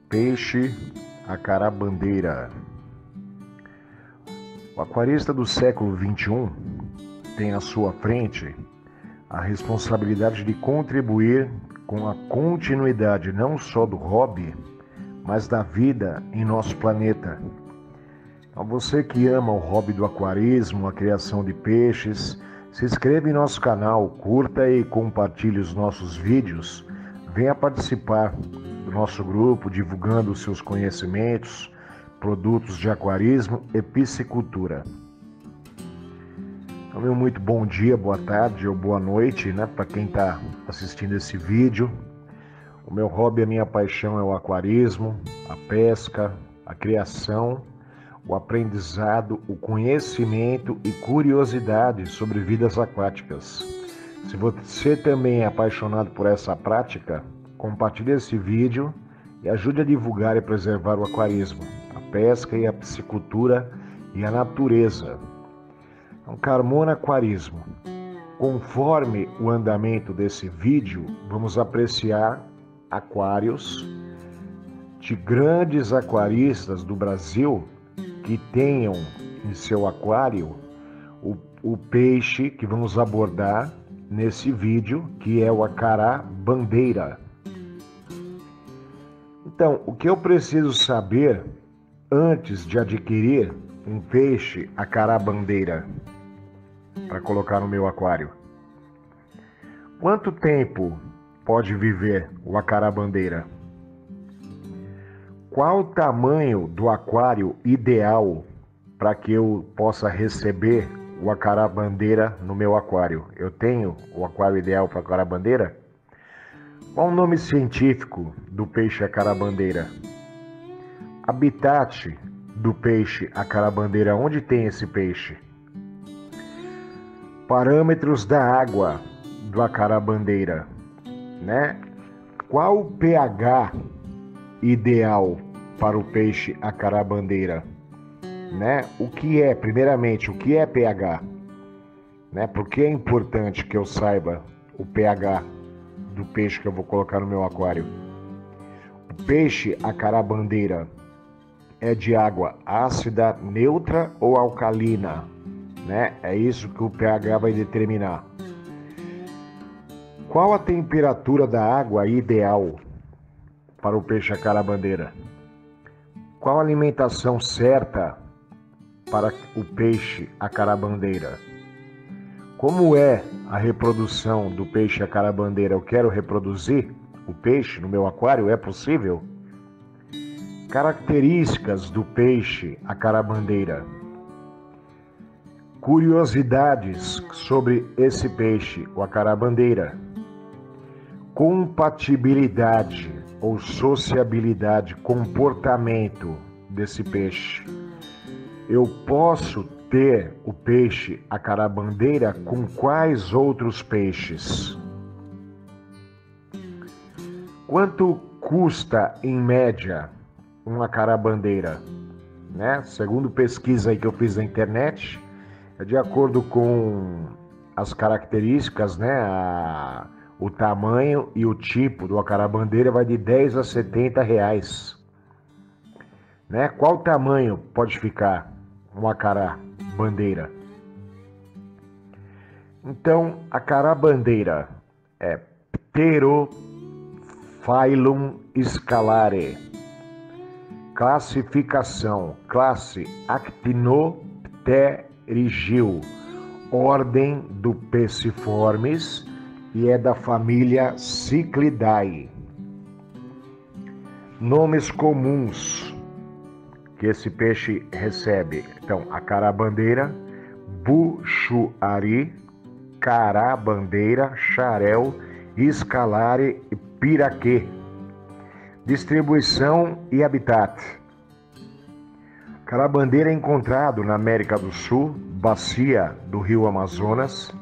Peixe acarabandeira. O aquarista do século XXI tem à sua frente a responsabilidade de contribuir com a continuidade não só do hobby, mas da vida em nosso planeta. Então, você que ama o hobby do aquarismo, a criação de peixes, se inscreva em nosso canal, curta e compartilhe os nossos vídeos, venha participar do nosso grupo, divulgando os seus conhecimentos, produtos de aquarismo e piscicultura. Então, meu muito bom dia, boa tarde ou boa noite, para quem está assistindo esse vídeo. O meu hobby, a minha paixão é o aquarismo, a pesca, a criação, o aprendizado, o conhecimento e curiosidade sobre vidas aquáticas. Se você também é apaixonado por essa prática, compartilhe esse vídeo e ajude a divulgar e preservar o aquarismo, a pesca e a piscicultura e a natureza. Então, Carmona Aquarismo. Conforme o andamento desse vídeo, vamos apreciar aquários de grandes aquaristas do Brasil que tenham em seu aquário o peixe que vamos abordar nesse vídeo, que é o acarabandeira. Então, o que eu preciso saber antes de adquirir um peixe acarabandeira para colocar no meu aquário? Quanto tempo pode viver o acarabandeira? Qual o tamanho do aquário ideal para que eu possa receber o acarabandeira no meu aquário? Eu tenho o aquário ideal para acarabandeira? Qual o nome científico do peixe acarabandeira? Habitat do peixe acarabandeira, onde tem esse peixe? Parâmetros da água do acarabandeira, Qual o pH ideal para o peixe acarabandeira, Primeiramente, o que é pH, Porque é importante que eu saiba o pH do peixe que eu vou colocar no meu aquário. O peixe acarabandeira é de água ácida, neutra ou alcalina, É isso que o pH vai determinar. Qual a temperatura da água ideal para o peixe acarabandeira? Qual a alimentação certa para o peixe acarabandeira? Como é a reprodução do peixe acarabandeira? Eu quero reproduzir o peixe no meu aquário? É possível? Características do peixe acarabandeira. Curiosidades sobre esse peixe, o acarabandeira. Compatibilidade ou sociabilidade, comportamento desse peixe. Eu posso ter o peixe acarabandeira com quais outros peixes? Quanto custa, em média, uma acarabandeira? Segundo pesquisa aí que eu fiz na internet, de acordo com as características, o tamanho e o tipo do acarabandeira vai de 10 a 70 reais. Qual tamanho pode ficar um acarabandeira? Então, acarabandeira é Pterophyllum scalare. Classificação: classe Actinopterygio, ordem do Peciformes, e é da família Cichlidae. Nomes comuns que esse peixe recebe: então, acarabandeira, buchuari, carabandeira, xarel, escalare e piraquê. Distribuição e habitat. carabandeira é encontrado na América do Sul, bacia do rio Amazonas,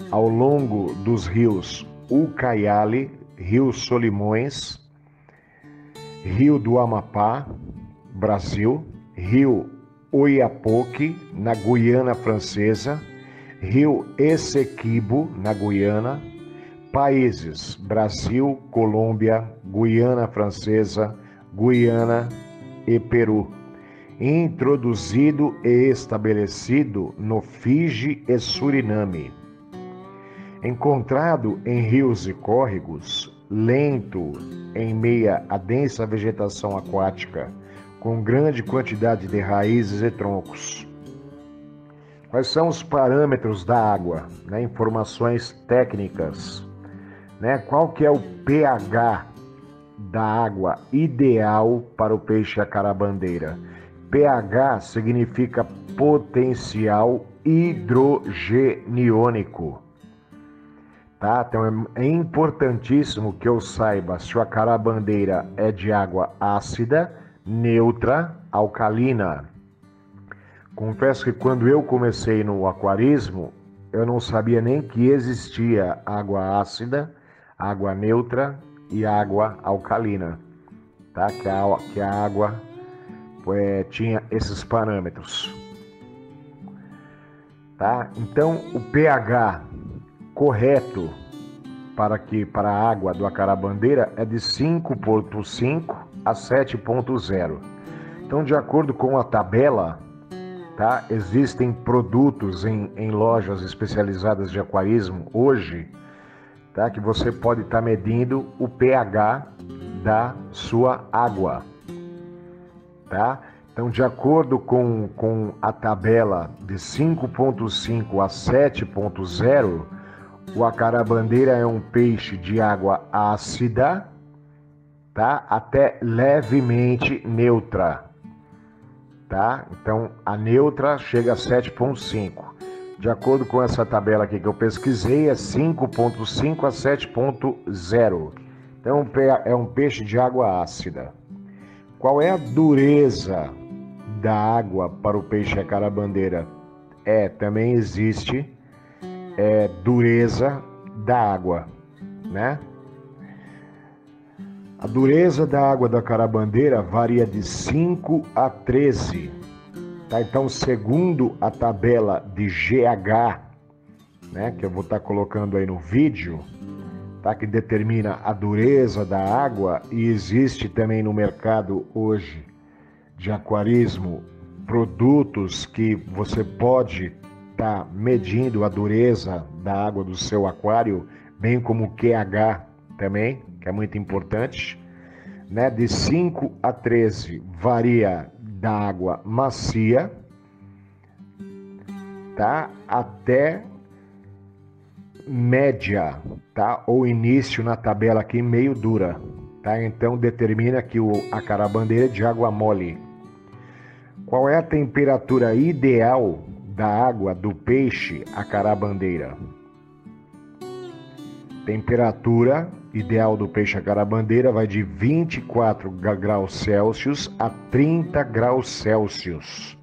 ao longo dos rios Ucayali, Rio Solimões, Rio do Amapá, Brasil, Rio Oiapoque, na Guiana Francesa, Rio Essequibo, na Guiana, países Brasil, Colômbia, Guiana Francesa, Guiana e Peru. Introduzido e estabelecido no Fiji e Suriname. Encontrado em rios e córregos, lento em meia a densa vegetação aquática, com grande quantidade de raízes e troncos. Quais são os parâmetros da água? Informações técnicas. Qual que é o pH da água ideal para o peixe acarabandeira? pH significa potencial hidrogeniônico. Tá? Então é importantíssimo que eu saiba se a acarabandeira é de água ácida, neutra, alcalina. Confesso que quando eu comecei no aquarismo, eu não sabia nem que existia água ácida, água neutra e água alcalina, tá? Que a água tinha esses parâmetros, tá? Então o pH correto para a água do acarabandeira é de 5,5 a 7,0. Então, de acordo com a tabela, tá? Existem produtos em lojas especializadas de aquarismo hoje, tá? Que você pode estar medindo o pH da sua água. Tá? Então, de acordo com a tabela de 5,5 a 7,0, o acarabandeira é um peixe de água ácida, tá? Até levemente neutra. Tá? Então, a neutra chega a 7,5. De acordo com essa tabela aqui que eu pesquisei, é 5,5 a 7,0. Então, é um peixe de água ácida. Qual é a dureza da água para o peixe acarabandeira? Também existe dureza da água, né? A dureza da água da acarabandeira varia de 5 a 13. Tá? Então, segundo a tabela de GH, né, que eu vou estar colocando aí no vídeo, tá, que determina a dureza da água, e existe também no mercado hoje de aquarismo produtos que você pode estar medindo a dureza da água do seu aquário, bem como o QH também, que é muito importante, né? De 5 a 13 varia da água macia, tá, até média, tá? Ou início na tabela aqui meio dura, tá? Então determina que a acarabandeira é de água mole. Qual é a temperatura ideal da água do peixe acarabandeira? Temperatura ideal do peixe acarabandeira vai de 24 graus Celsius a 30 graus Celsius.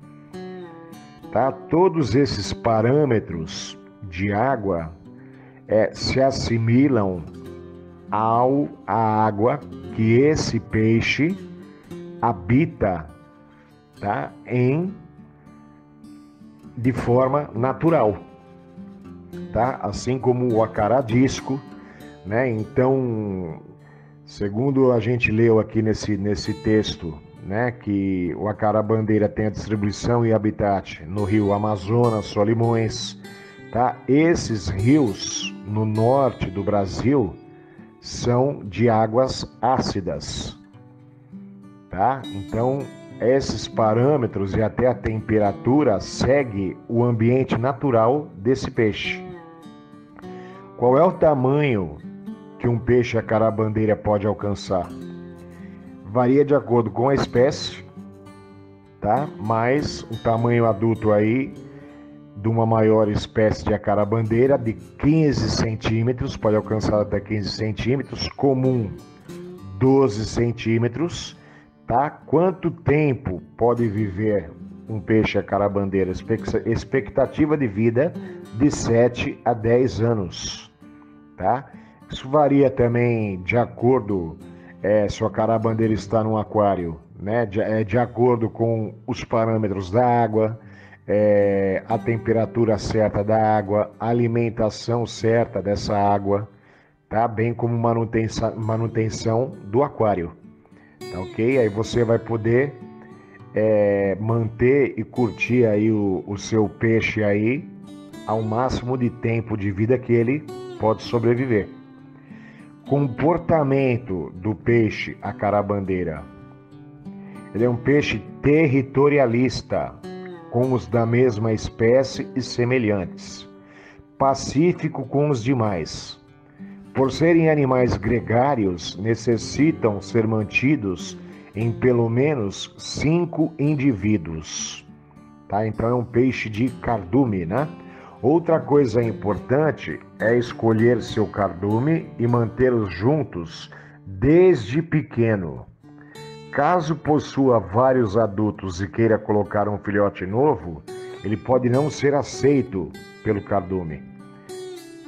Tá? Todos esses parâmetros de água se assimilam à água que esse peixe habita, tá? De forma natural, tá? Assim como o acaradisco, né? Então, segundo a gente leu aqui nesse texto, né, que o acarabandeira tem a distribuição e habitat no rio Amazonas, Solimões, tá? Esses rios no norte do Brasil são de águas ácidas, tá? Então, esses parâmetros e até a temperatura segue o ambiente natural desse peixe. Qual é o tamanho que um peixe acarabandeira pode alcançar? Varia de acordo com a espécie, tá? Mas o tamanho adulto aí de uma maior espécie de acarabandeira de 15 centímetros, pode alcançar até 15 centímetros, comum 12 centímetros, tá? Quanto tempo pode viver um peixe acarabandeira? Expectativa de vida de 7 a 10 anos, tá? Isso varia também de acordo se o acarabandeira está no aquário, né? De acordo com os parâmetros da água, a temperatura certa da água, a alimentação certa dessa água, tá? Bem como manutenção do aquário, tá ok? Aí você vai poder manter e curtir aí o seu peixe aí ao máximo de tempo de vida que ele pode sobreviver. Comportamento do peixe acarabandeira. Ele é um peixe territorialista, com os da mesma espécie e semelhantes. Pacífico com os demais. Por serem animais gregários, necessitam ser mantidos em pelo menos 5 indivíduos. Tá? Então é um peixe de cardume, né? Outra coisa importante é escolher seu cardume e mantê-los juntos desde pequeno. Caso possua vários adultos e queira colocar um filhote novo, ele pode não ser aceito pelo cardume,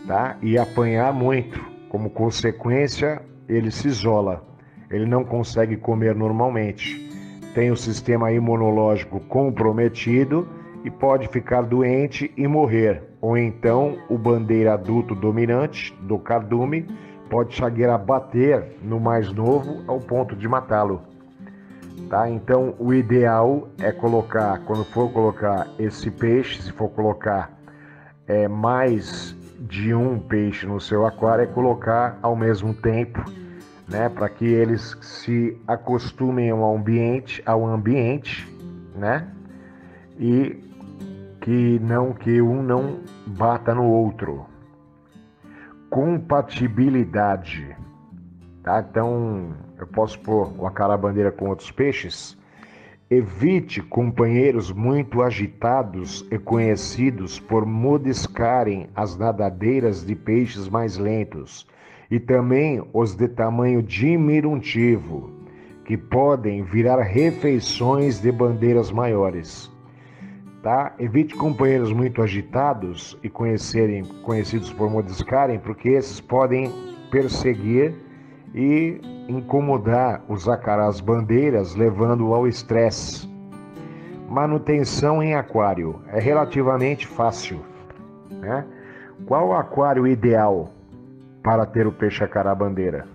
tá? E apanhar muito. Como consequência, ele se isola. Ele não consegue comer normalmente. Tem o sistema imunológico comprometido e pode ficar doente e morrer. Ou então, o bandeira adulto dominante do cardume pode chegar a bater no mais novo ao ponto de matá-lo. Tá? Então, o ideal é colocar, quando for colocar esse peixe, se for colocar mais de um peixe no seu aquário, é colocar ao mesmo tempo, né? Para que eles se acostumem ao ambiente, né? E que um não bata no outro. Compatibilidade, tá? Então, eu posso pôr o acarabandeira com outros peixes. Evite companheiros muito agitados e conhecidos por mordiscarem as nadadeiras de peixes mais lentos e também os de tamanho diminutivo, que podem virar refeições de bandeiras maiores. Tá? Evite companheiros muito agitados e conhecidos por mordiscarem, porque esses podem perseguir e incomodar os acarás bandeiras, levando ao estresse. Manutenção em aquário é relativamente fácil, né? Qual o aquário ideal para ter o peixe acará bandeira?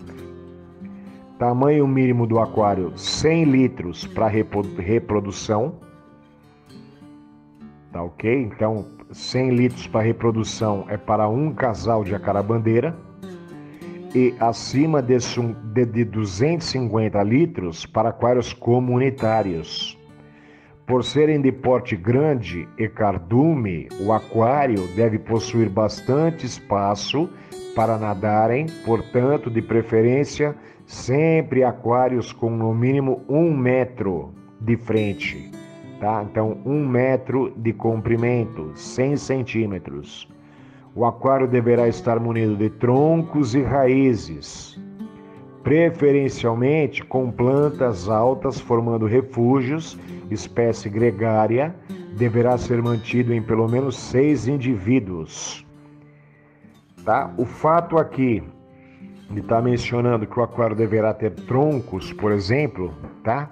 Tamanho mínimo do aquário: 100 litros para reprodução. Tá ok? Então, 100 litros para reprodução é para um casal de acarabandeira. E acima de 250 litros para aquários comunitários. Por serem de porte grande e cardume, o aquário deve possuir bastante espaço para nadarem, portanto, de preferência, sempre aquários com no mínimo 1 metro de frente. Tá? Então, 1 metro de comprimento, 100 centímetros. O aquário deverá estar munido de troncos e raízes, preferencialmente com plantas altas formando refúgios, espécie gregária, deverá ser mantido em pelo menos 6 indivíduos. Tá? O fato aqui de estar mencionando que o aquário deverá ter troncos, por exemplo, tá?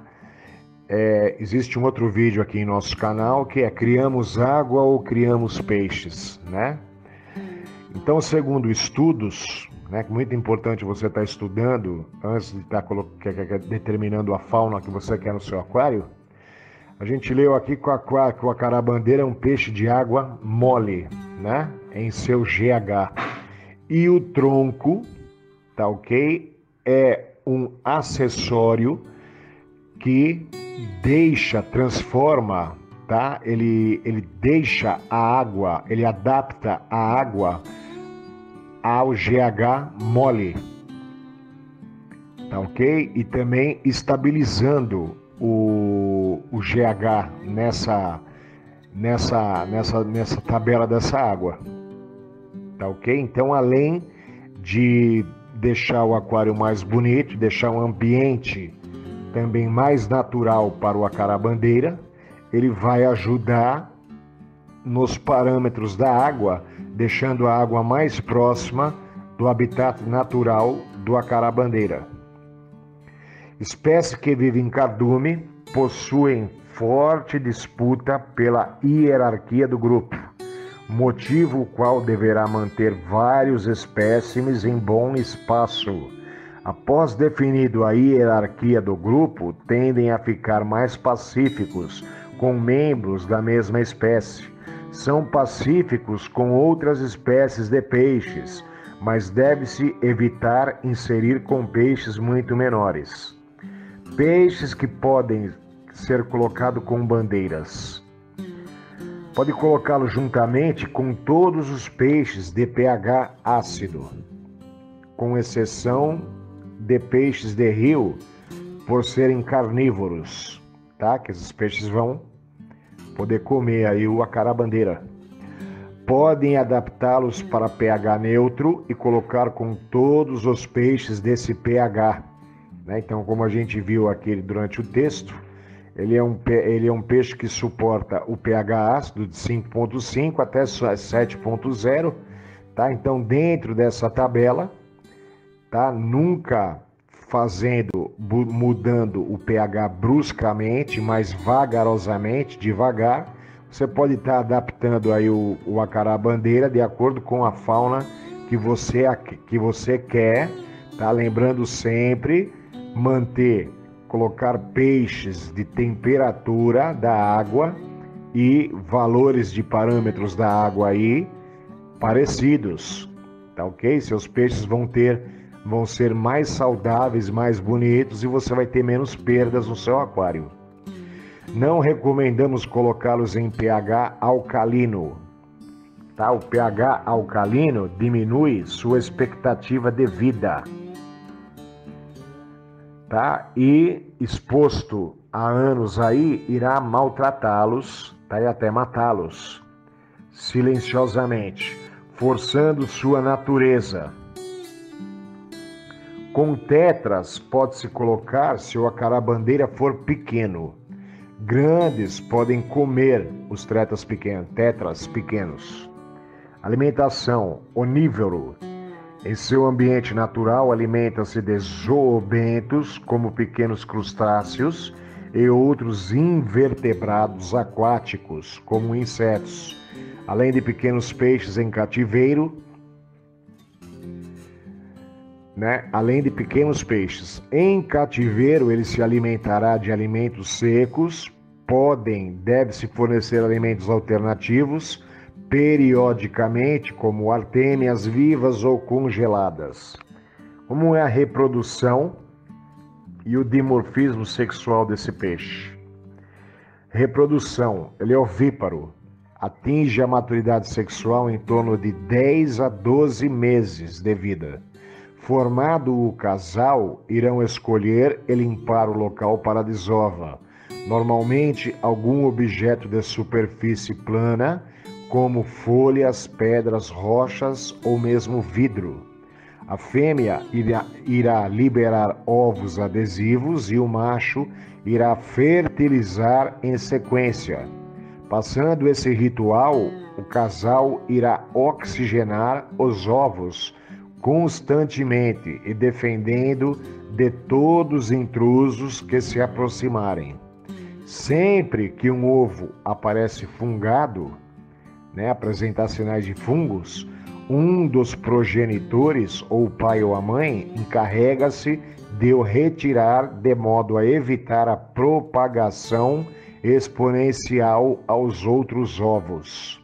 Existe um outro vídeo aqui em nosso canal que é Criamos Água ou Criamos Peixes, né? Então, segundo estudos, né, que é muito importante você estar estudando antes de estar determinando a fauna que você quer no seu aquário, a gente leu aqui que o acarabandeira é um peixe de água mole, né, em seu GH. E o tronco, tá ok, é um acessório que transforma, tá? Ele deixa a água, ele adapta a água ao GH mole, tá ok? E também estabilizando o GH nessa tabela dessa água, tá ok? Então, além de deixar o aquário mais bonito, deixar um ambiente também mais natural para o acarabandeira, ele vai ajudar nos parâmetros da água, deixando a água mais próxima do habitat natural do acarabandeira. Espécies que vivem em cardume possuem forte disputa pela hierarquia do grupo, motivo o qual deverá manter vários espécimes em bom espaço. Após definido a hierarquia do grupo, tendem a ficar mais pacíficos com membros da mesma espécie. São pacíficos com outras espécies de peixes, mas deve-se evitar inserir com peixes muito menores. Peixes que podem ser colocados com bandeiras. Pode colocá-lo juntamente com todos os peixes de pH ácido, com exceção de peixes de rio, por serem carnívoros, tá? Que esses peixes vão poder comer aí o acarabandeira. Podem adaptá-los para pH neutro e colocar com todos os peixes desse pH, né? Então, como a gente viu aqui durante o texto, ele é um peixe que suporta o pH ácido de 5,5 até 7,0, tá? Então, dentro dessa tabela, tá? Nunca mudando o pH bruscamente, mas vagarosamente, devagar. Você pode estar adaptando aí o acarabandeira de acordo com a fauna que você quer, tá? Lembrando sempre colocar peixes de temperatura da água e valores de parâmetros da água aí parecidos, tá ok? Seus peixes vão ser mais saudáveis, mais bonitos e você vai ter menos perdas no seu aquário. Não recomendamos colocá-los em pH alcalino, tá? O pH alcalino diminui sua expectativa de vida, tá? E exposto há anos aí, irá maltratá-los, tá? E até matá-los silenciosamente, forçando sua natureza. Com tetras pode-se colocar se o acarabandeira for pequeno. Grandes podem comer os tetras pequenos. Alimentação: onívoro. Em seu ambiente natural, alimenta-se de zoobentos, como pequenos crustáceos, e outros invertebrados aquáticos, como insetos, além de pequenos peixes em cativeiro, Além de pequenos peixes. Em cativeiro, ele se alimentará de alimentos secos, deve-se fornecer alimentos alternativos, periodicamente, como artêmias vivas ou congeladas. Como é a reprodução e o dimorfismo sexual desse peixe? Reprodução: ele é ovíparo, atinge a maturidade sexual em torno de 10 a 12 meses de vida. Formado o casal, irão escolher e limpar o local para a desova. Normalmente, algum objeto de superfície plana, como folhas, pedras, rochas ou mesmo vidro. A fêmea irá liberar ovos adesivos e o macho irá fertilizar em sequência. Passando esse ritual, o casal irá oxigenar os ovos constantemente e defendendo de todos os intrusos que se aproximarem. Sempre que um ovo aparece fungado, apresentar sinais de fungos, um dos progenitores, ou o pai ou a mãe, encarrega-se de o retirar de modo a evitar a propagação exponencial aos outros ovos.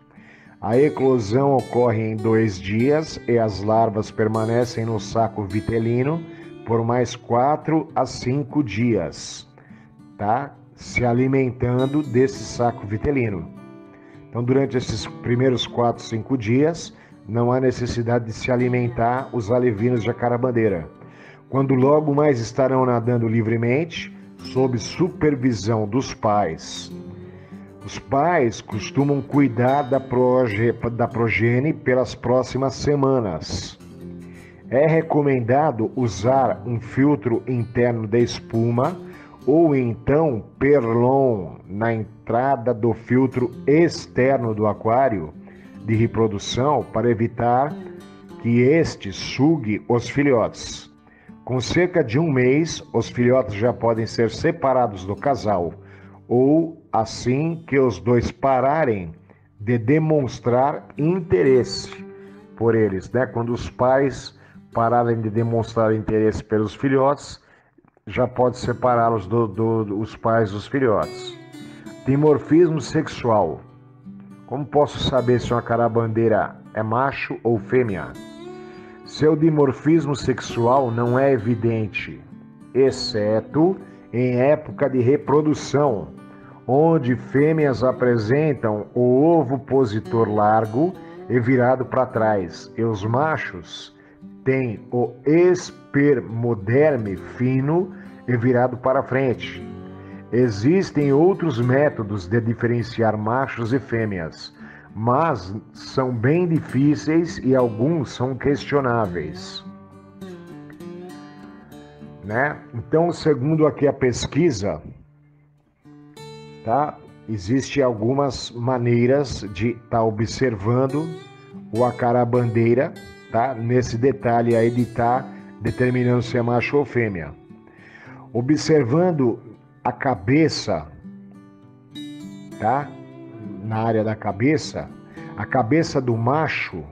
A eclosão ocorre em 2 dias e as larvas permanecem no saco vitelino por mais 4 a 5 dias, tá? Se alimentando desse saco vitelino. Então, durante esses primeiros 4, 5 dias, não há necessidade de se alimentar os alevinos de acarabandeira. Quando logo mais estarão nadando livremente, sob supervisão dos pais. Os pais costumam cuidar da progenie pelas próximas semanas. É recomendado usar um filtro interno de espuma ou então Perlon na entrada do filtro externo do aquário de reprodução para evitar que este sugue os filhotes. Com cerca de um mês, os filhotes já podem ser separados do casal, ou assim que os dois pararem de demonstrar interesse por eles, né? Quando os pais pararem de demonstrar interesse pelos filhotes, já pode separá-los dos pais dos filhotes. Dimorfismo sexual. Como posso saber se uma carabandeira é macho ou fêmea? Seu dimorfismo sexual não é evidente, exceto em época de reprodução, onde fêmeas apresentam o ovopositor largo e virado para trás, e os machos têm o espermoderme fino e virado para frente. Existem outros métodos de diferenciar machos e fêmeas, mas são bem difíceis e alguns são questionáveis, né? Então, segundo aqui a pesquisa, tá? Existem algumas maneiras de estar observando o acarabandeira, tá? Nesse detalhe aí de estar determinando se é macho ou fêmea. Observando a cabeça, tá? Na área da cabeça, a cabeça do macho,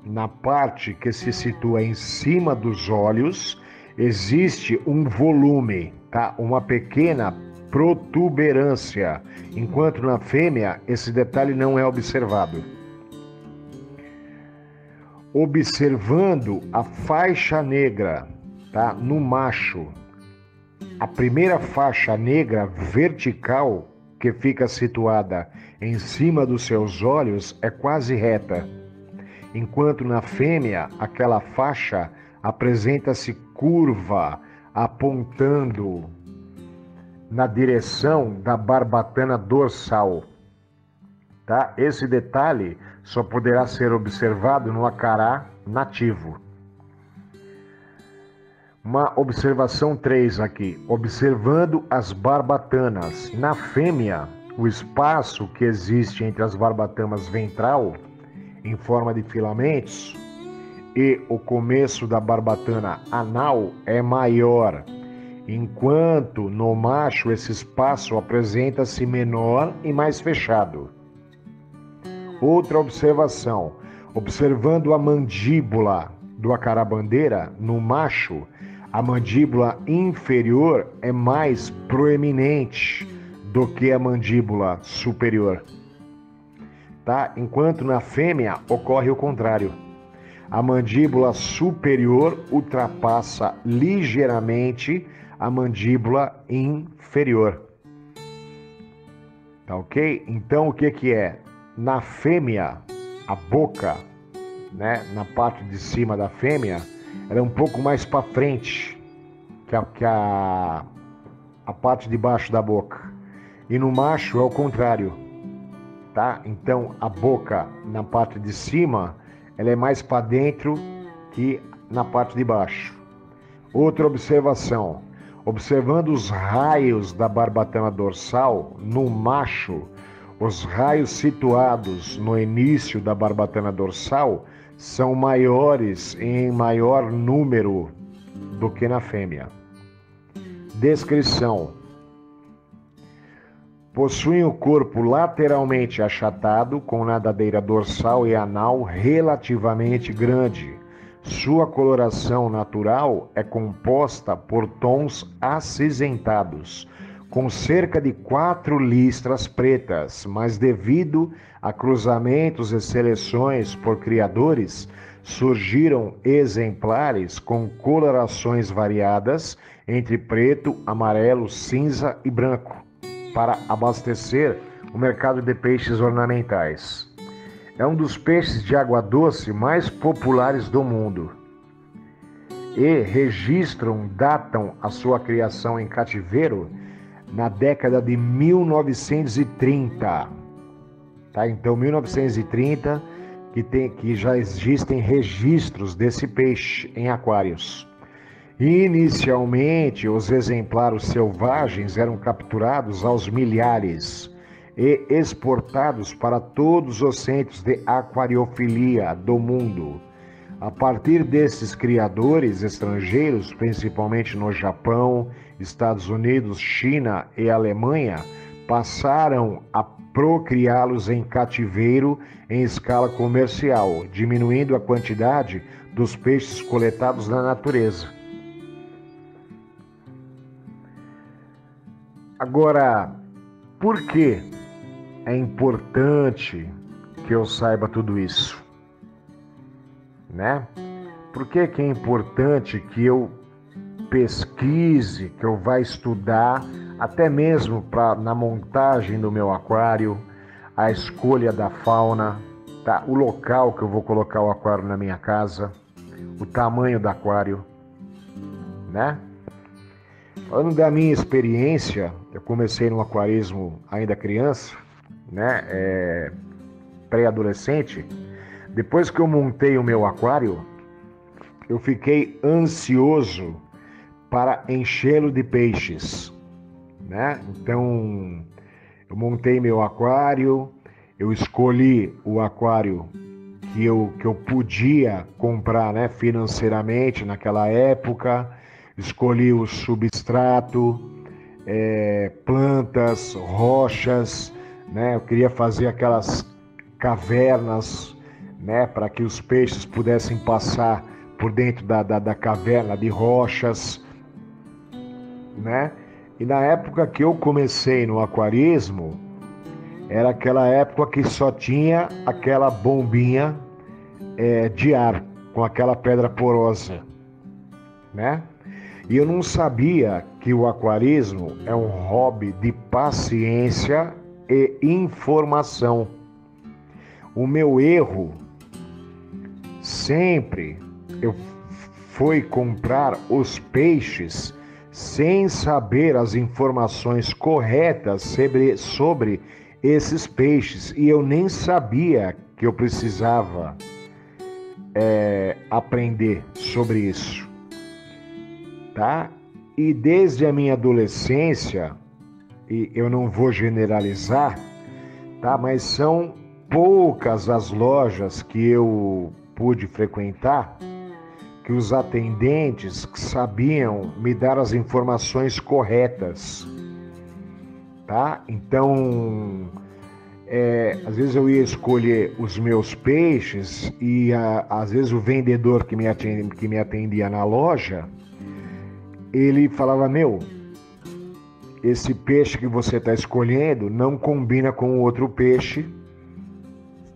na parte que se situa em cima dos olhos, existe um volume, tá? Uma pequena protuberância, enquanto na fêmea esse detalhe não é observado. Observando a faixa negra, tá? No macho, a primeira faixa negra vertical que fica situada em cima dos seus olhos é quase reta, enquanto na fêmea aquela faixa apresenta-se curva, apontando na direção da barbatana dorsal, tá? Esse detalhe só poderá ser observado no acará nativo. Uma observação 3 aqui, observando as barbatanas. Na fêmea, o espaço que existe entre as barbatanas ventral, em forma de filamentos, e o começo da barbatana anal é maior, enquanto no macho esse espaço apresenta-se menor e mais fechado. Outra observação, observando a mandíbula do acarabandeira, no macho, a mandíbula inferior é mais proeminente do que a mandíbula superior, tá? Enquanto na fêmea ocorre o contrário. A mandíbula superior ultrapassa ligeiramente a mandíbula inferior. Tá ok? Então o que é? Na fêmea, a boca, né, na parte de cima da fêmea, ela é um pouco mais para frente que a parte de baixo da boca. E no macho é o contrário, tá? Então a boca na parte de cima, ela é mais para dentro que na parte de baixo. Outra observação, observando os raios da barbatana dorsal, no macho, os raios situados no início da barbatana dorsal são maiores em maior número do que na fêmea. Descrição: possuem o corpo lateralmente achatado, com nadadeira dorsal e anal relativamente grande. Sua coloração natural é composta por tons acinzentados, com cerca de 4 listras pretas, mas devido a cruzamentos e seleções por criadores, surgiram exemplares com colorações variadas entre preto, amarelo, cinza e branco, para abastecer o mercado de peixes ornamentais. É um dos peixes de água doce mais populares do mundo. E datam a sua criação em cativeiro na década de 1930. Tá? Então, 1930, que já existem registros desse peixe em aquários. Inicialmente, os exemplares selvagens eram capturados aos milhares e exportados para todos os centros de aquariofilia do mundo. A partir desses criadores estrangeiros, principalmente no Japão, Estados Unidos, China e Alemanha, passaram a procriá-los em cativeiro em escala comercial, diminuindo a quantidade dos peixes coletados na natureza. Agora, por que é importante que eu saiba tudo isso? Né? Por que é importante que eu pesquise, que eu vá estudar, até mesmo na montagem do meu aquário, a escolha da fauna, tá? O local que eu vou colocar o aquário na minha casa, o tamanho do aquário, né? Falando da minha experiência, eu comecei no aquarismo ainda criança, né? Pré-adolescente. Depois que eu montei o meu aquário, eu fiquei ansioso para enchê-lo de peixes, né? Então, eu montei meu aquário, eu escolhi o aquário que eu podia comprar, né, financeiramente naquela época, escolhi o substrato, plantas, rochas, né? Eu queria fazer aquelas cavernas, né, para que os peixes pudessem passar por dentro da caverna de rochas, né? E na época que eu comecei no aquarismo, era aquela época que só tinha aquela bombinha de ar, com aquela pedra porosa, né? E eu não sabia que o aquarismo é um hobby de paciência e informação. O meu erro sempre foi comprar os peixes sem saber as informações corretas sobre esses peixes. E eu nem sabia que eu precisava aprender sobre isso, tá? E desde a minha adolescência, e eu não vou generalizar, tá? Mas são poucas as lojas que eu pude frequentar que os atendentes sabiam me dar as informações corretas, tá? Então, às vezes eu ia escolher os meus peixes e às vezes o vendedor que me atendia na loja, ele falava: meu, esse peixe que você está escolhendo não combina com o outro peixe,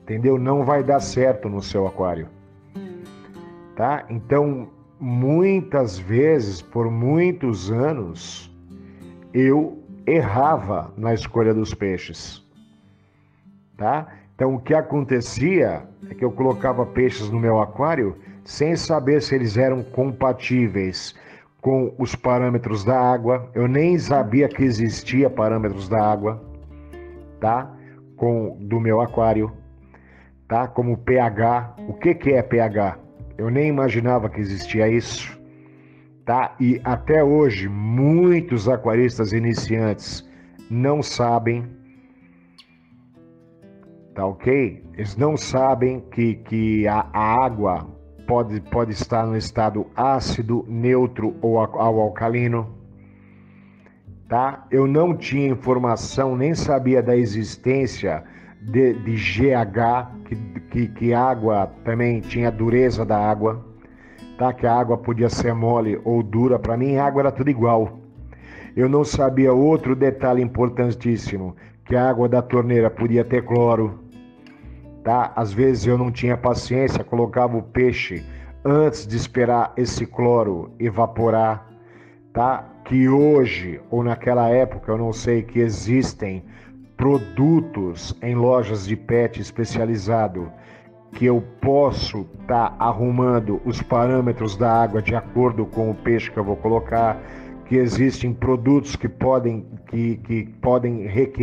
entendeu? Não vai dar certo no seu aquário, tá? Então, muitas vezes, por muitos anos, eu errava na escolha dos peixes, tá? Então, o que acontecia é que eu colocava peixes no meu aquário sem saber se eles eram compatíveis com os parâmetros da água. Eu nem sabia que existia parâmetros da água, tá? Do meu aquário, tá? Como pH. O que é pH? Eu nem imaginava que existia isso, tá? E até hoje, muitos aquaristas iniciantes não sabem, tá ok? Eles não sabem que a água pode estar no estado ácido, neutro ou alcalino, tá? Eu não tinha informação, nem sabia da existência de GH, que água também tinha a dureza da água, tá? Que a água podia ser mole ou dura. Para mim, a água era tudo igual. Eu não sabia outro detalhe importantíssimo, que a água da torneira podia ter cloro, tá? Às vezes eu não tinha paciência, colocava o peixe antes de esperar esse cloro evaporar, tá? Que hoje, ou naquela época, eu não sei, que existem produtos em lojas de pet especializado que eu posso estar arrumando os parâmetros da água de acordo com o peixe que eu vou colocar, que existem produtos que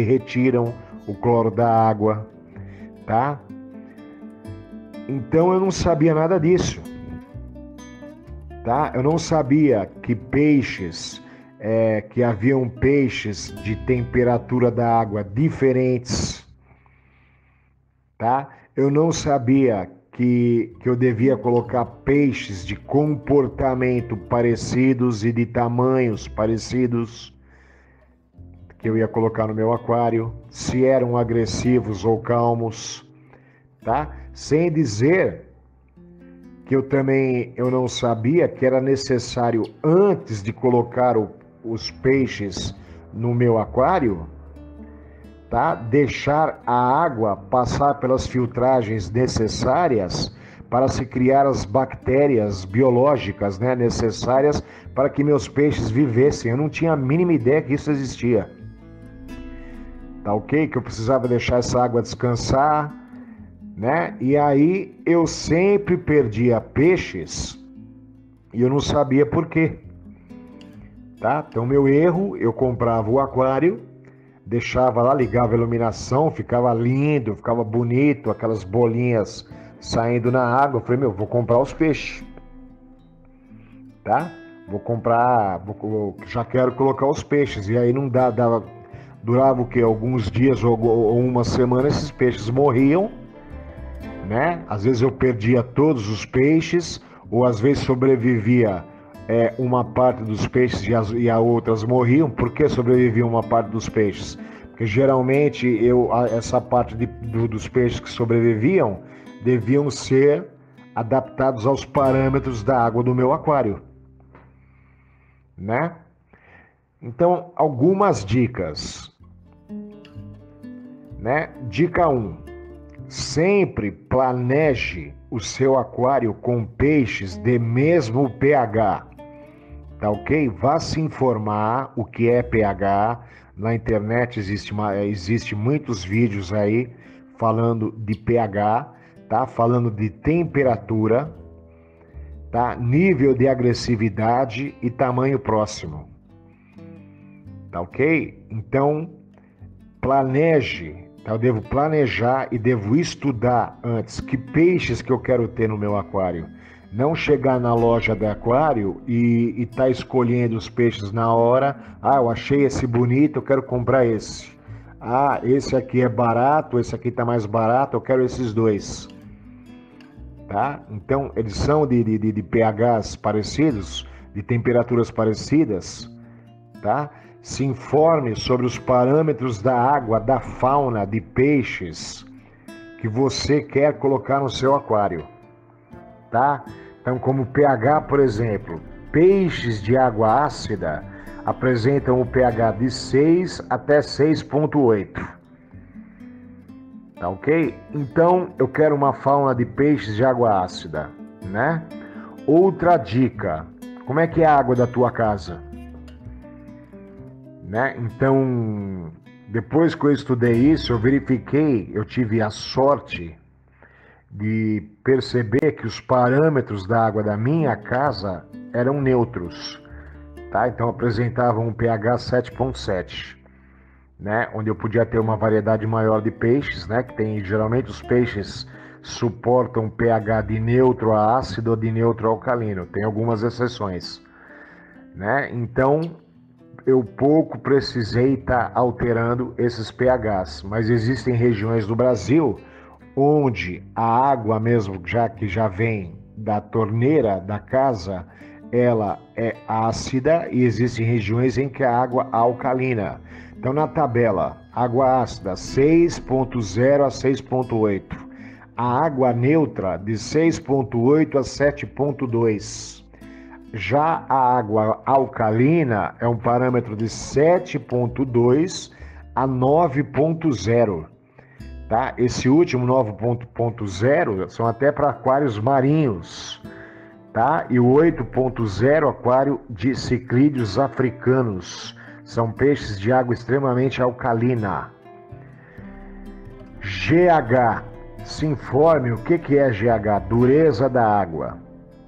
retiram o cloro da água, tá? Então eu não sabia nada disso, tá? Eu não sabia que que haviam peixes de temperatura da água diferentes, tá? Eu não sabia que eu devia colocar peixes de comportamento parecidos e de tamanhos parecidos que eu ia colocar no meu aquário, se eram agressivos ou calmos, tá? Sem dizer que eu não sabia que era necessário, antes de colocar os peixes no meu aquário, tá? Deixar a água passar pelas filtragens necessárias para se criar as bactérias biológicas, né, necessárias para que meus peixes vivessem. Eu não tinha a mínima ideia que isso existia. Tá ok? Que eu precisava deixar essa água descansar, né? E aí eu sempre perdia peixes e eu não sabia por quê. Tá? Então meu erro, eu comprava o aquário, deixava lá, ligava a iluminação, ficava lindo, ficava bonito, aquelas bolinhas saindo na água. Eu falei, vou comprar os peixes, tá? Já quero colocar os peixes. E aí não durava o quê? Alguns dias ou uma semana, esses peixes morriam, né? Às vezes eu perdia todos os peixes, ou às vezes sobrevivia uma parte dos peixes e a outras morriam. Por que sobrevivia uma parte dos peixes? Porque geralmente essa parte dos peixes que sobreviviam deviam ser adaptados aos parâmetros da água do meu aquário, né? Então, algumas dicas, né? Dica 1: sempre planeje o seu aquário com peixes de mesmo pH, tá ok? Vá se informar o que é pH. Na internet existe muitos vídeos aí falando de pH, tá? Falando de temperatura, tá? Nível de agressividade e tamanho próximo. Tá ok? Então, planeje, tá? Eu devo planejar e devo estudar antes que peixes que eu quero ter no meu aquário. Não chegar na loja de aquário e tá escolhendo os peixes na hora. Ah, eu achei esse bonito, eu quero comprar esse. Ah, esse aqui é barato, esse aqui tá mais barato, eu quero esses dois. Tá? Então, eles são de pHs parecidos, de temperaturas parecidas, tá? Se informe sobre os parâmetros da água, da fauna, de peixes que você quer colocar no seu aquário, tá? Então, como pH, por exemplo, peixes de água ácida apresentam o pH de 6 até 6,8. Tá ok? Então, eu quero uma fauna de peixes de água ácida, né? Outra dica: como é que é a água da tua casa? Né? Então, depois que eu estudei isso, eu verifiquei, eu tive a sorte de perceber que os parâmetros da água da minha casa eram neutros, tá? Então apresentavam um pH 7,7, né? Onde eu podia ter uma variedade maior de peixes, né? Que tem, geralmente os peixes suportam pH de neutro a ácido ou de neutro a alcalino, tem algumas exceções, né? Então eu pouco precisei estar alterando esses pHs, mas existem regiões do Brasil onde a água mesmo, já que já vem da torneira da casa, ela é ácida, e existem regiões em que a água é alcalina. Então na tabela, água ácida 6,0 a 6,8, a água neutra de 6,8 a 7,2. Já a água alcalina é um parâmetro de 7,2 a 9,0. Tá? Esse último 9,0 são até para aquários marinhos, tá? E o 8,0 aquário de ciclídeos africanos. São peixes de água extremamente alcalina. GH. Se informe o que é GH, dureza da água.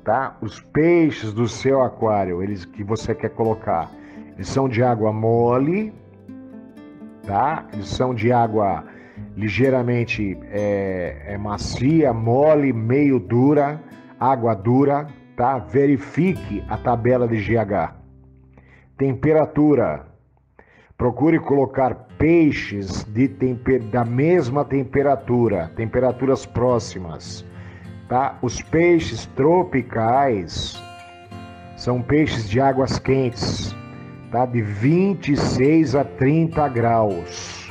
Tá? Os peixes do seu aquário, eles que você quer colocar, eles são de água mole, tá? Eles são de água macia, mole, meio dura, água dura, tá? Verifique a tabela de GH. Temperatura. Procure colocar peixes da mesma temperatura, temperaturas próximas, tá? Os peixes tropicais são peixes de águas quentes, tá? De 26 a 30 graus,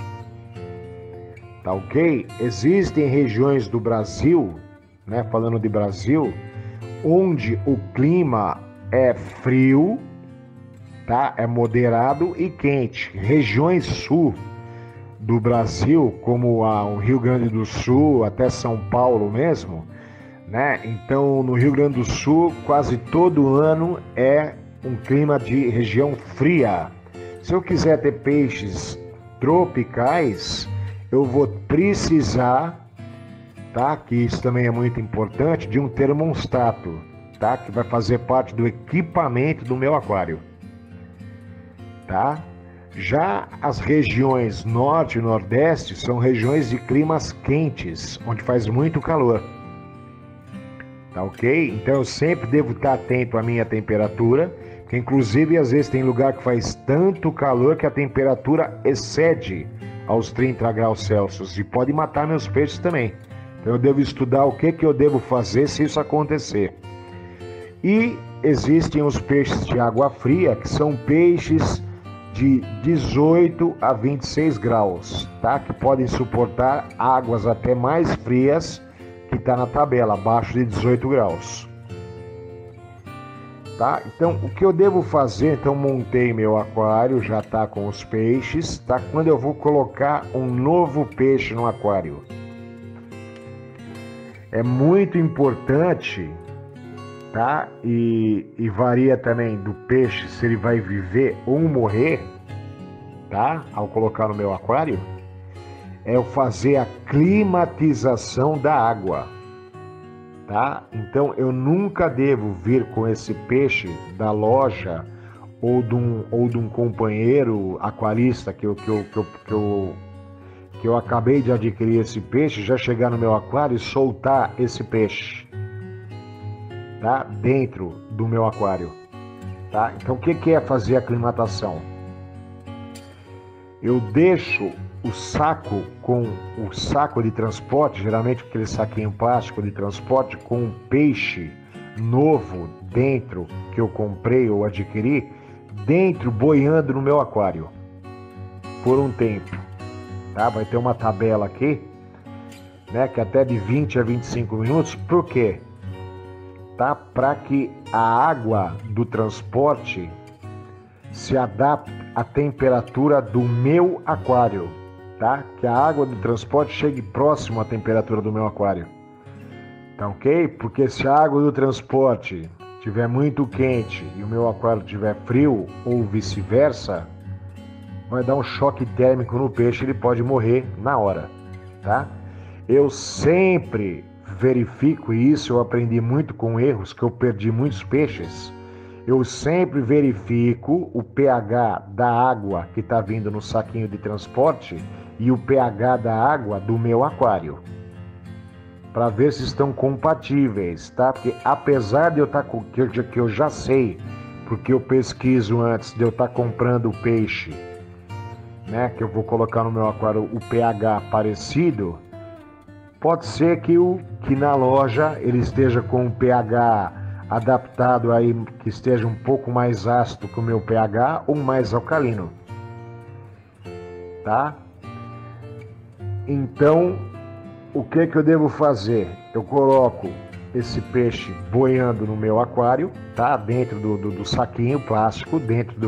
tá ok? Existem regiões do Brasil, né? Falando de Brasil, onde o clima é frio, tá? É moderado e quente. Regiões sul do Brasil, como o Rio Grande do Sul, até São Paulo mesmo, né? Então, no Rio Grande do Sul, quase todo ano é um clima de região fria. Se eu quiser ter peixes tropicais, eu vou precisar, tá? Que isso também é muito importante, de um termostato, tá? Que vai fazer parte do equipamento do meu aquário. Tá? Já as regiões norte e nordeste são regiões de climas quentes, onde faz muito calor. Tá ok? Então eu sempre devo estar atento à minha temperatura, que inclusive às vezes tem lugar que faz tanto calor que a temperatura excede aos 30 graus Celsius e pode matar meus peixes também. Então eu devo estudar o que eu devo fazer se isso acontecer. E existem os peixes de água fria, que são peixes de 18 a 26 graus, tá? Que podem suportar águas até mais frias que está na tabela, abaixo de 18 graus. Tá? Então, o que eu devo fazer? Então, montei meu aquário, já está com os peixes, tá? Quando eu vou colocar um novo peixe no aquário, é muito importante, tá? E varia também do peixe se ele vai viver ou morrer, tá? Ao colocar no meu aquário, é eu fazer a climatização da água, tá? Então eu nunca devo vir com esse peixe da loja ou de um companheiro aquarista que eu acabei de adquirir esse peixe, já chegar no meu aquário e soltar esse peixe, tá? Dentro do meu aquário, tá? Então o que é fazer a aclimatação? Eu deixo o saco com o saco de transporte, geralmente aquele saquinho plástico de transporte com um peixe novo dentro que eu comprei ou adquiri, dentro boiando no meu aquário por um tempo, tá? Vai ter uma tabela aqui, né, que é até de 20 a 25 minutos. Por quê? Tá? Para que a água do transporte se adapte à temperatura do meu aquário, tá? Que a água do transporte chegue próximo à temperatura do meu aquário, tá ok? Porque se a água do transporte estiver muito quente e o meu aquário estiver frio ou vice-versa, vai dar um choque térmico no peixe, ele pode morrer na hora, tá? Eu sempre verifico isso, eu aprendi muito com erros, que eu perdi muitos peixes. Eu sempre verifico o pH da água que está vindo no saquinho de transporte e o pH da água do meu aquário, para ver se estão compatíveis, tá? Porque apesar de eu estar com que eu já sei, porque eu pesquiso antes de eu estar comprando o peixe, né, que eu vou colocar no meu aquário o pH parecido, pode ser que na loja ele esteja com um pH adaptado aí, que esteja um pouco mais ácido que o meu pH ou mais alcalino, tá? Então, o que eu devo fazer? Eu coloco esse peixe boiando no meu aquário, tá? Dentro do saquinho plástico, dentro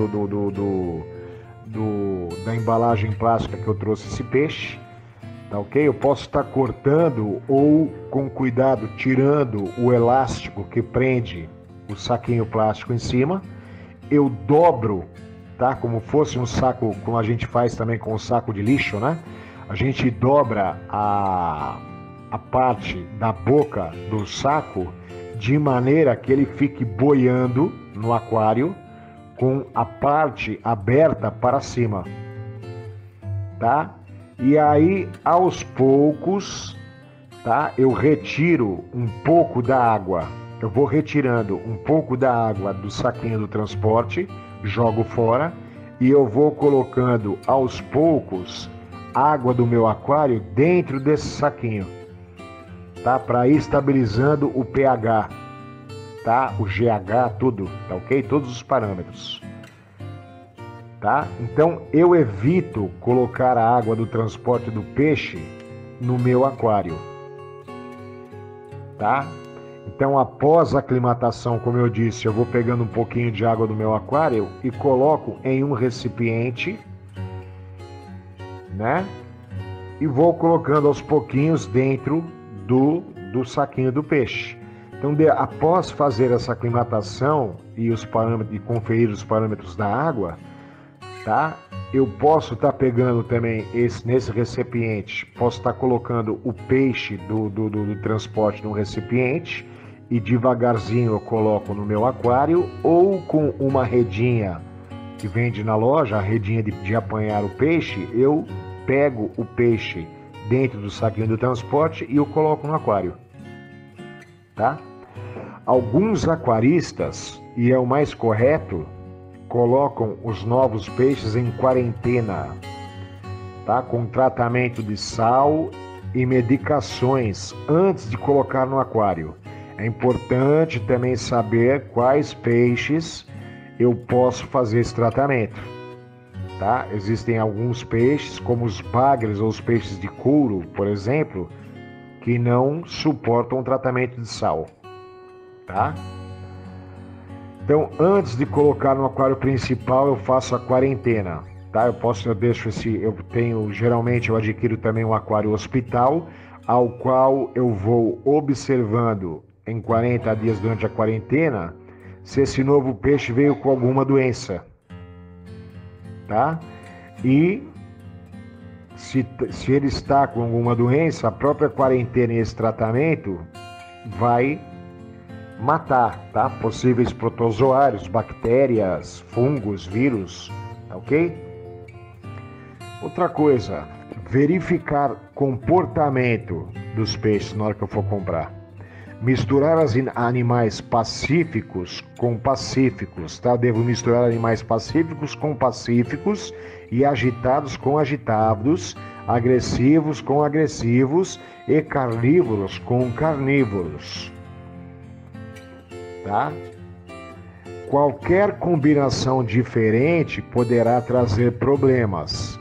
da embalagem plástica que eu trouxe esse peixe, tá ok? Eu posso estar cortando ou, com cuidado, tirando o elástico que prende o saquinho plástico em cima. Eu dobro, tá? Como fosse um saco, como a gente faz também com o saco de lixo, né? A gente dobra a parte da boca do saco de maneira que ele fique boiando no aquário com a parte aberta para cima, tá? E aí, aos poucos, tá? Eu retiro um pouco da água, eu vou retirando um pouco da água do saquinho do transporte, jogo fora e eu vou colocando aos poucos água do meu aquário dentro desse saquinho, tá? Para ir estabilizando o pH, tá? O GH, tudo, tá ok? Todos os parâmetros, tá? Então eu evito colocar a água do transporte do peixe no meu aquário, tá? Então após a aclimatação, como eu disse, eu vou pegando um pouquinho de água do meu aquário e coloco em um recipiente, né? E vou colocando aos pouquinhos dentro do saquinho do peixe. Então, após fazer essa aclimatação e os parâmetros, e conferir os parâmetros da água, tá? Eu posso estar pegando também nesse recipiente, posso estar colocando o peixe do transporte no recipiente e devagarzinho eu coloco no meu aquário, ou com uma redinha que vende na loja, a redinha de apanhar o peixe, eu pego o peixe dentro do saquinho do transporte e eu coloco no aquário, tá? Alguns aquaristas, e é o mais correto, colocam os novos peixes em quarentena, tá? Com tratamento de sal e medicações antes de colocar no aquário. É importante também saber quais peixes eu posso fazer esse tratamento, tá? Existem alguns peixes, como os bagres ou os peixes de couro, por exemplo, que não suportam o tratamento de sal, tá? Então, antes de colocar no aquário principal, eu faço a quarentena, tá? Geralmente eu adquiro também um aquário hospital, ao qual eu vou observando em 40 dias durante a quarentena se esse novo peixe veio com alguma doença, tá? E se ele está com alguma doença, a própria quarentena e esse tratamento vai matar, tá? Possíveis protozoários, bactérias, fungos, vírus, tá ok? Outra coisa, verificar comportamento dos peixes na hora que eu for comprar. Misturar animais pacíficos com pacíficos, tá? Devo misturar animais pacíficos com pacíficos e agitados com agitados, agressivos com agressivos e carnívoros com carnívoros, tá? Qualquer combinação diferente poderá trazer problemas.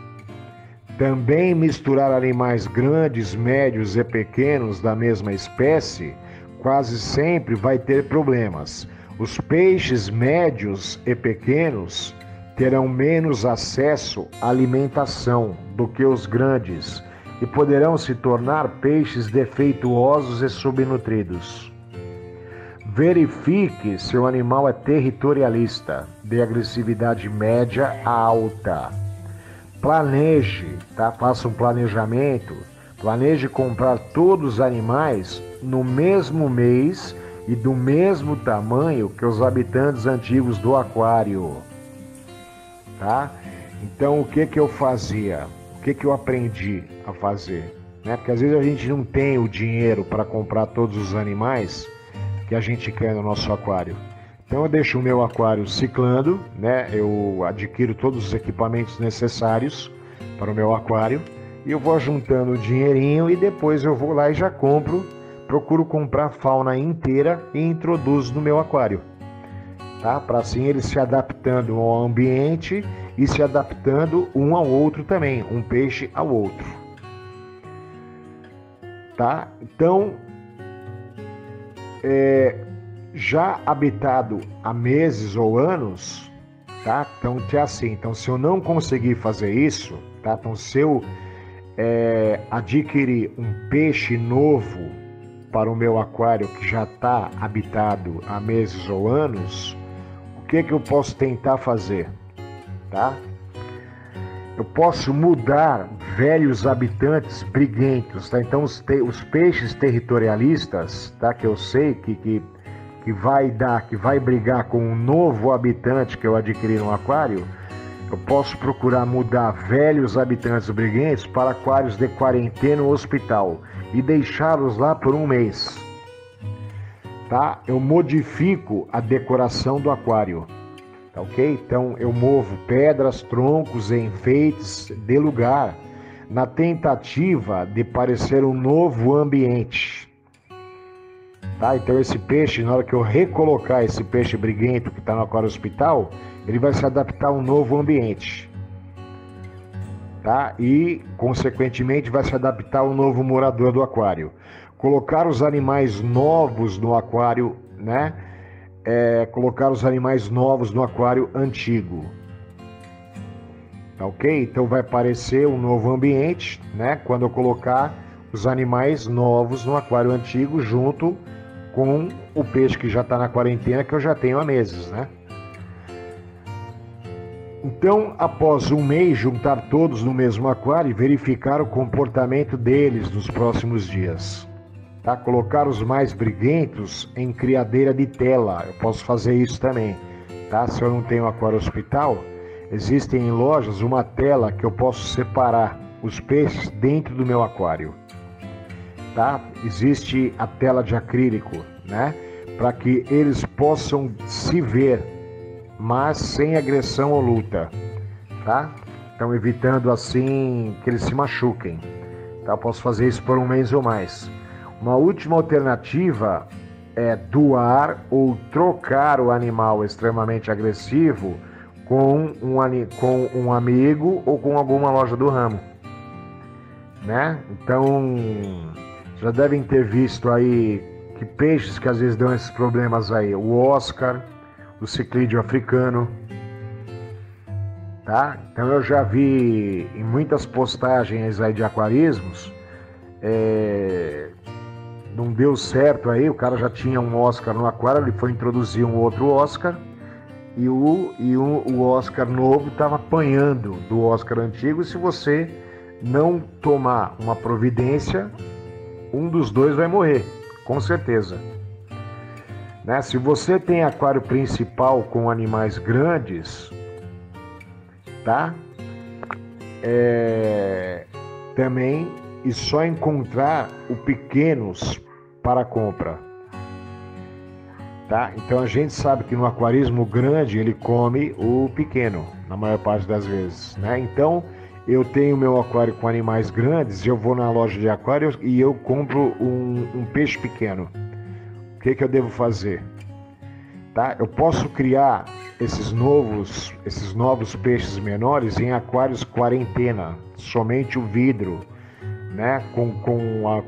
Também misturar animais grandes, médios e pequenos da mesma espécie quase sempre vai ter problemas. Os peixes médios e pequenos terão menos acesso à alimentação do que os grandes e poderão se tornar peixes defeituosos e subnutridos. Verifique se o animal é territorialista, de agressividade média a alta. Planeje, tá? Faça um planejamento. Planeje comprar todos os animais no mesmo mês e do mesmo tamanho que os habitantes antigos do aquário, tá? Então, o que eu fazia? O que eu aprendi a fazer? Né? Porque às vezes a gente não tem o dinheiro para comprar todos os animais que a gente quer no nosso aquário. Então eu deixo o meu aquário ciclando, né? Eu adquiro todos os equipamentos necessários para o meu aquário e eu vou juntando o dinheirinho e depois eu vou lá e já procuro comprar a fauna inteira e introduzo no meu aquário, tá? Para assim ele se adaptando ao ambiente e se adaptando um ao outro também, um peixe ao outro, tá? Então, já habitado há meses ou anos, tá? Então, é assim. Então, se eu não conseguir fazer isso, tá? Então, se eu adquirir um peixe novo para o meu aquário que já está habitado há meses ou anos, o que eu posso tentar fazer, tá? Eu posso mudar velhos habitantes briguentos, tá? Então, os peixes territorialistas, tá? Que eu sei que vai brigar com um novo habitante que eu adquiri no aquário, eu posso procurar mudar velhos habitantes briguentos para aquários de quarentena ou hospital e deixá-los lá por um mês, tá? Eu modifico a decoração do aquário, tá ok? Então eu movo pedras, troncos e enfeites de lugar na tentativa de parecer um novo ambiente, tá? Então esse peixe, na hora que eu recolocar esse peixe briguento que está no aquário hospital, ele vai se adaptar a um novo ambiente, tá? E consequentemente vai se adaptar ao novo morador do aquário. Colocar os animais novos no aquário, né? Colocar os animais novos no aquário antigo. Tá ok? Então vai aparecer um novo ambiente, né? Quando eu colocar os animais novos no aquário antigo junto com o peixe que já está na quarentena, que eu já tenho há meses, né? Então, após um mês, juntar todos no mesmo aquário e verificar o comportamento deles nos próximos dias. Tá? Colocar os mais briguentos em criadeira de tela. Eu posso fazer isso também. Tá? Se eu não tenho aquário hospital, existem em lojas uma tela que eu posso separar os peixes dentro do meu aquário. Tá? Existe a tela de acrílico, né? Para que eles possam se ver, mas sem agressão ou luta. Tá? Então evitando assim que eles se machuquem. Tá? Eu posso fazer isso por um mês ou mais. Uma última alternativa é doar ou trocar o animal extremamente agressivo com um amigo ou com alguma loja do ramo, né? Então, já devem ter visto aí que peixes que às vezes dão esses problemas aí, o Oscar, o ciclídeo africano, tá? Então eu já vi em muitas postagens aí de aquarismos, não deu certo aí, o cara já tinha um Oscar no aquário, ele foi introduzir um outro Oscar e o Oscar novo estava apanhando do Oscar antigo, e se você não tomar uma providência, um dos dois vai morrer, com certeza. Né? Se você tem aquário principal com animais grandes, tá? Também, e só encontrar o pequenos para compra, tá? Então a gente sabe que no aquarismo grande ele come o pequeno, na maior parte das vezes, né? Então eu tenho meu aquário com animais grandes, eu vou na loja de aquários e eu compro um peixe pequeno. O que eu devo fazer? Tá? Eu posso criar esses novos peixes menores em aquários quarentena, somente o vidro, né?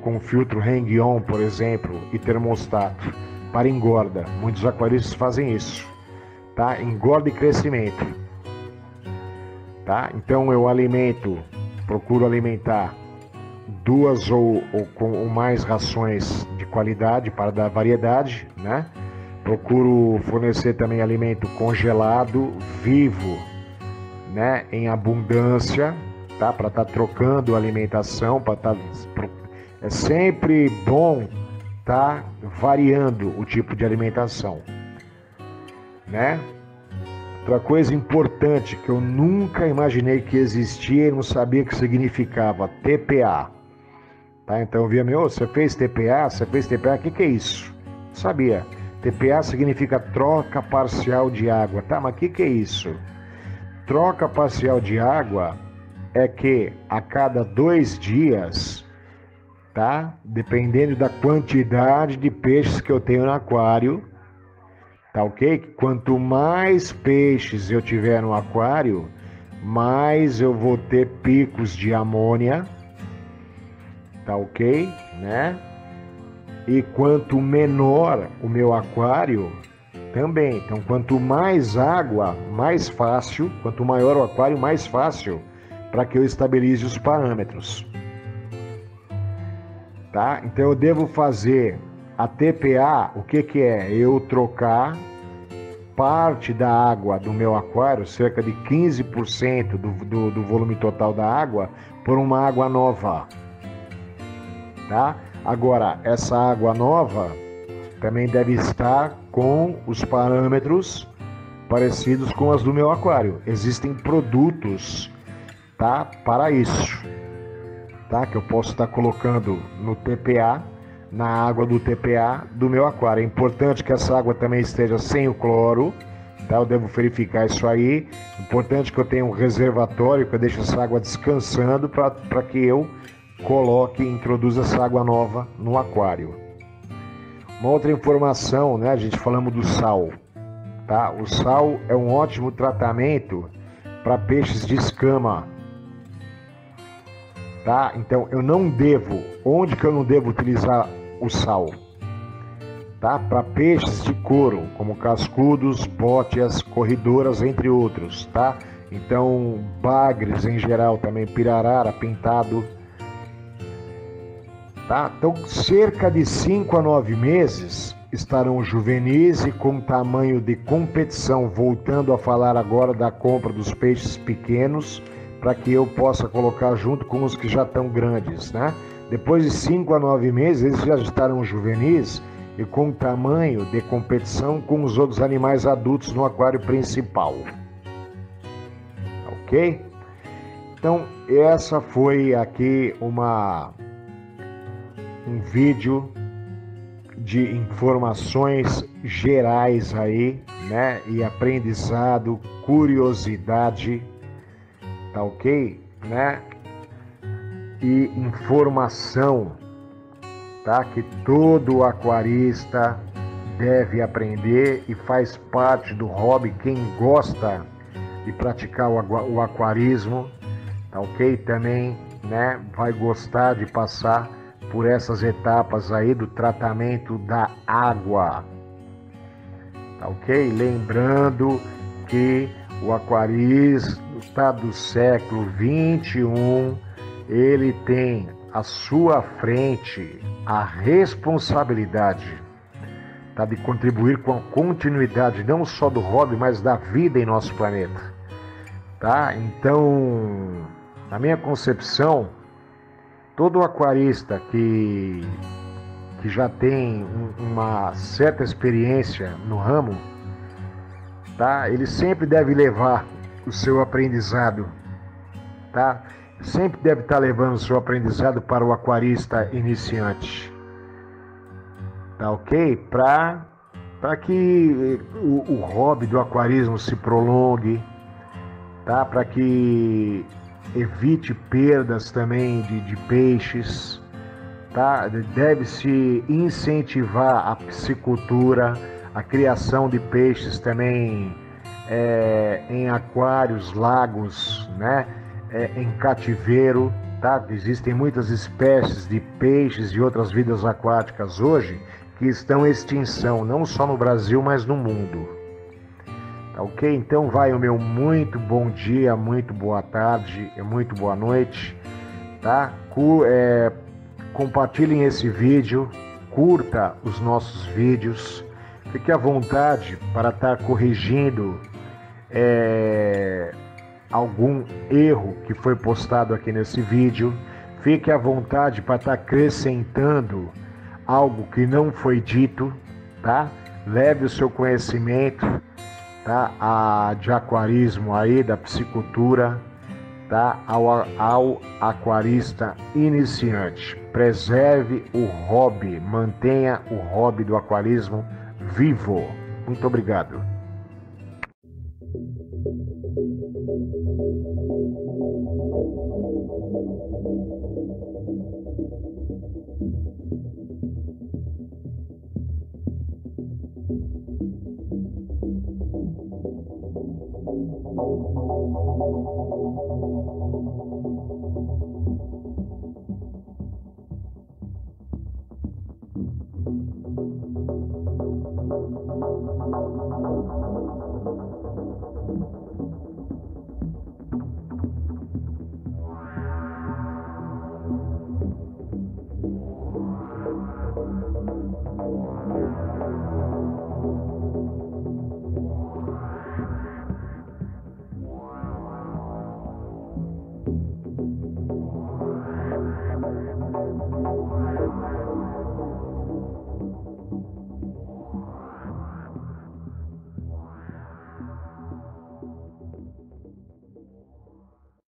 Com filtro hang-on, por exemplo, e termostato, para engorda. Muitos aquaristas fazem isso, tá? Engorda e crescimento, tá? Então eu procuro alimentar 2 ou mais rações de qualidade para dar variedade, né? Procuro fornecer também alimento congelado, vivo, né? Em abundância, tá? Para estar trocando alimentação, é sempre bom tá variando o tipo de alimentação, né? Outra coisa importante que eu nunca imaginei que existia e não sabia que significava TPA, tá? Então eu via, você fez TPA? O que é isso? Não sabia. TPA significa troca parcial de água, tá? Mas o que é isso? Troca parcial de água é que a cada 2 dias, tá? Dependendo da quantidade de peixes que eu tenho no aquário, tá ok? Quanto mais peixes eu tiver no aquário, mais eu vou ter picos de amônia, tá ok? Né? E quanto menor o meu aquário, também. Então, quanto mais água, mais fácil. Quanto maior o aquário, mais fácil para que eu estabilize os parâmetros. Tá? Então, eu devo fazer a TPA, o que é? Eu trocar parte da água do meu aquário, cerca de 15% do volume total da água, por uma água nova. Tá? Agora, essa água nova também deve estar com os parâmetros parecidos com as do meu aquário. Existem produtos, tá, para isso, tá? Que eu posso estar colocando no TPA, na água do TPA do meu aquário. É importante que essa água também esteja sem o cloro, tá? Eu devo verificar isso aí. Importante que eu tenha um reservatório, que eu deixe essa água descansando para que eu coloque e introduza essa água nova no aquário. Uma outra informação, né? A gente falamos do sal, tá? O sal é um ótimo tratamento para peixes de escama, tá? Então eu não devo, onde que eu não devo utilizar o sal? Tá? Para peixes de couro, como cascudos, bótias, corredoras, entre outros, tá? Então, bagres em geral também, pirarara, pintado, tá? Então, cerca de 5 a 9 meses estarão juvenis e com tamanho de competição, voltando a falar agora da compra dos peixes pequenos, para que eu possa colocar junto com os que já estão grandes, né? Depois de 5 a 9 meses, eles já estarão juvenis e com tamanho de competição com os outros animais adultos no aquário principal. Ok? Então, essa foi aqui um vídeo de informações gerais aí, né? E aprendizado, curiosidade, tá ok? Né? E informação, tá? Que todo aquarista deve aprender e faz parte do hobby. Quem gosta de praticar o aquarismo, tá ok? Também, né, vai gostar de passar por essas etapas aí do tratamento da água, tá ok? Lembrando que o aquarismo tá do século 21, ele tem à sua frente a responsabilidade, tá, de contribuir com a continuidade não só do hobby, mas da vida em nosso planeta, tá? Então, na minha concepção, todo aquarista que já tem uma certa experiência no ramo, tá? Ele sempre deve levar o seu aprendizado, tá? Sempre deve estar levando o seu aprendizado para o aquarista iniciante, tá ok? Para que o hobby do aquarismo se prolongue, tá? Para que evite perdas também de peixes, tá? Deve-se incentivar a piscicultura, a criação de peixes também em aquários, lagos, né? Em cativeiro, tá? Existem muitas espécies de peixes e outras vidas aquáticas hoje que estão em extinção, não só no Brasil, mas no mundo. Tá ok? Então vai o meu muito bom dia, muito boa tarde e muito boa noite, tá? Compartilhem esse vídeo, curta os nossos vídeos, fique à vontade para estar corrigindo algum erro que foi postado aqui nesse vídeo. Fique à vontade para estar acrescentando algo que não foi dito, tá? Leve o seu conhecimento, tá? De aquarismo aí, da piscicultura, tá? Ao aquarista iniciante. Preserve o hobby, mantenha o hobby do aquarismo vivo. Muito obrigado.